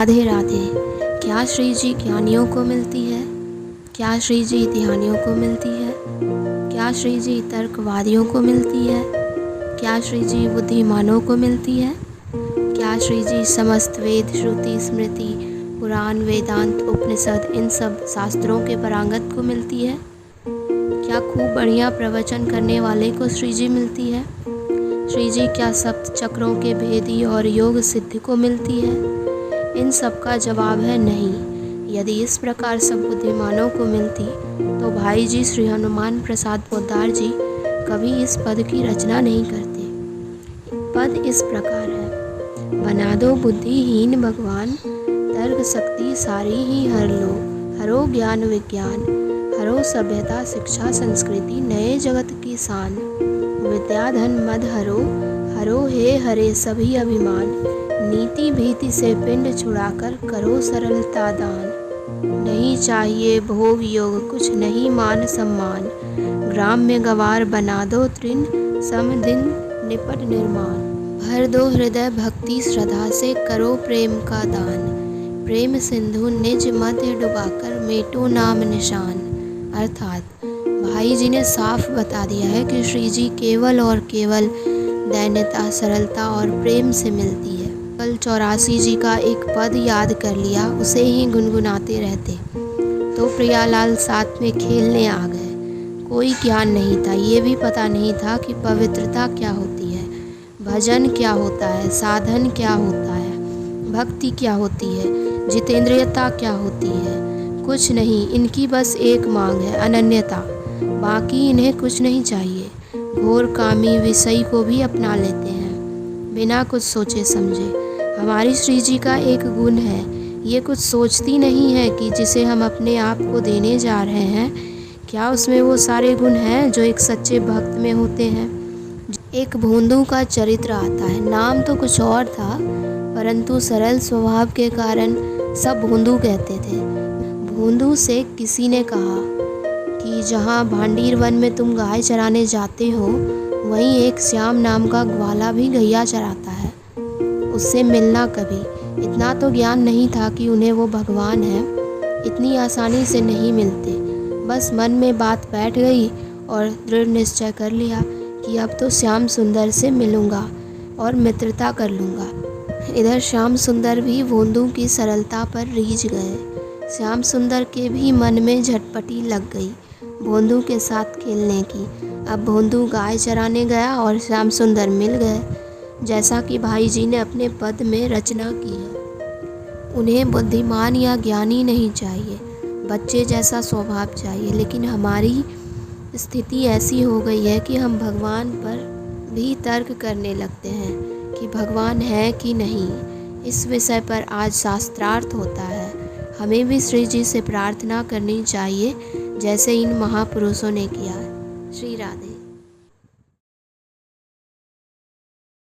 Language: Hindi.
राधे राधे। क्या श्री जी ज्ञानियों को मिलती है? क्या श्री जी ध्यानियों को मिलती है? क्या श्री जी तर्कवादियों को मिलती है? क्या श्री जी बुद्धिमानों को मिलती है? क्या श्री जी समस्त वेद, श्रुति, स्मृति, पुराण, वेदांत, उपनिषद इन सब शास्त्रों के पारंगत को मिलती है? क्या खूब बढ़िया प्रवचन करने वाले को श्री जी मिलती है? श्री जी क्या सप्त चक्रों के भेदी और योग सिद्धि को मिलती है? इन सब का जवाब है नहीं। यदि इस प्रकार सब बुद्धिमानों को मिलती तो भाई जी श्री हनुमान प्रसाद पोद्दार जी कभी इस पद की रचना नहीं करते। पद इस प्रकार है: बना दो बुद्धिहीन भगवान, तर्क शक्ति सारी ही हर लो, हरो ज्ञान विज्ञान, हरो सभ्यता शिक्षा संस्कृति नए जगत की शान, विद्या धन मद हरो, हरो हे हरे सभी अभिमान, नीति भीति से पिंड छुड़ाकर करो सरलता दान, नहीं चाहिए भोग योग कुछ नहीं मान सम्मान, ग्राम में गवार बना दो तृण सम दिन निपट निर्माण, भर दो हृदय भक्ति श्रद्धा से करो प्रेम का दान, प्रेम सिंधु निज मध्य डुबाकर मेटो नाम निशान। अर्थात भाई जी ने साफ बता दिया है कि श्री जी केवल और केवल दैन्यता, सरलता और प्रेम से मिलती है। कल 84 जी का एक पद याद कर लिया, उसे ही गुनगुनाते रहते तो प्रियालाल साथ में खेलने आ गए। कोई ज्ञान नहीं था, ये भी पता नहीं था कि पवित्रता क्या होती है, भजन क्या होता है, साधन क्या होता है, भक्ति क्या होती है, जितेंद्रियता क्या होती है। कुछ नहीं, इनकी बस एक मांग है, अनन्यता। बाकी इन्हें कुछ नहीं चाहिए। घोर कामी विषय को भी अपना लेते हैं बिना कुछ सोचे समझे। हमारी श्री जी का एक गुण है, ये कुछ सोचती नहीं है कि जिसे हम अपने आप को देने जा रहे हैं, क्या उसमें वो सारे गुण हैं जो एक सच्चे भक्त में होते हैं। एक भोंदू का चरित्र आता है, नाम तो कुछ और था, परंतु सरल स्वभाव के कारण सब भोंदू कहते थे। भोंदू से किसी ने कहा कि जहाँ भांडीर वन में तुम गाय चराने जाते हो, वहीं एक श्याम नाम का ग्वाला भी गैया चराता है, उससे मिलना कभी। इतना तो ज्ञान नहीं था कि उन्हें वो भगवान है, इतनी आसानी से नहीं मिलते। बस मन में बात बैठ गई और दृढ़ निश्चय कर लिया कि अब तो श्याम सुंदर से मिलूँगा और मित्रता कर लूँगा। इधर श्याम सुंदर भी भोंदू की सरलता पर रीझ गए। श्याम सुंदर के भी मन में झटपटी लग गई भोंदू के साथ खेलने की। अब भोंदू गाय चराने गया और श्याम सुंदर मिल गए, जैसा कि भाई जी ने अपने पद में रचना की है। उन्हें बुद्धिमान या ज्ञानी नहीं चाहिए, बच्चे जैसा स्वभाव चाहिए। लेकिन हमारी स्थिति ऐसी हो गई है कि हम भगवान पर भी तर्क करने लगते हैं कि भगवान है कि नहीं। इस विषय पर आज शास्त्रार्थ होता है। हमें भी श्री जी से प्रार्थना करनी चाहिए जैसे इन महापुरुषों ने किया। श्री राधे।